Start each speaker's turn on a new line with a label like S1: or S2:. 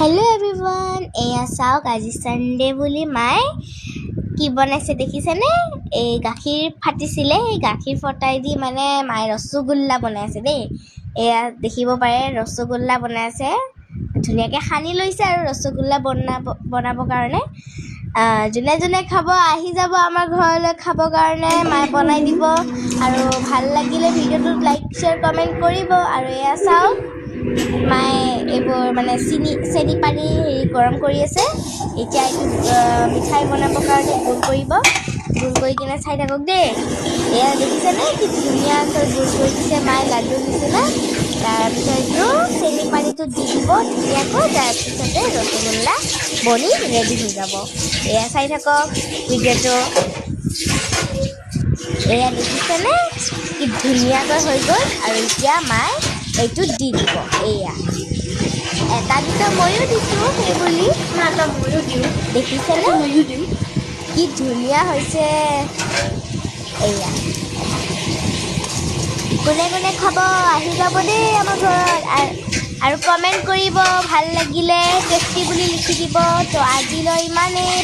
S1: hello everyone एया चाওক আজি Sunday বুলি মাই কি বনাইছে দেখিছেনে এই গাখীৰ ফাটিছিলে এই গাখীৰ ফটাই দি মানে মাই ৰসগোল্লা বনাইছে দেই এয়া দেখিব পাৰে ৰসগোল্লা বনাইছে ধুনিয়াকে খানি লৈছে আৰু ৰসগোল্লা বনাবৰ কাৰণে জুনে জুনে খাব আহি যাব আমাৰ ঘৰলৈ খাব কাৰণে মাই বনাই দিব আৰু ভাল লাগিলে ভিডিওটো লাইক শেয়াৰ কমেন্ট কৰিব আৰু এয়া চাওক মাই এবোৰ মানে চেনি পানী গৰম কৰি আছে এতিয়া এইটো মিঠাই বনাবৰ কাৰণে গুল কৰিব গুল কৰি কিনে চাই থাকক দেই এয়া দেখিছেনে কি ধুনীয়াকৈ গুল কৰি দিছে মাই লাডু নিচিনা তাৰপিছত এইটো চেনি পানীটো দি দিব ধুনীয়াকৈ তাৰপিছতে ৰসগোল্লা বনি ৰেডি হৈ যাব এয়া চাই থাকক ভিডিঅ'টো এয়া দেখিছেনে কি ধুনীয়াকৈ হৈ গ'ল আৰু এতিয়া মাই এইটো দি দিব এয়া এটা দুটা ময়ো দিছোঁ সেই বুলি ময়ো দিওঁ দেখিছেনে ময়ো দিওঁ কি ধুনীয়া হৈছে এয়া কোনে কোনে খাব আহি যাব দেই আমাৰ ঘৰত আৰু কমেণ্ট কৰিব ভাল লাগিলে টেষ্টি বুলি লিখি দিব তো আজিলৈ ইমানেই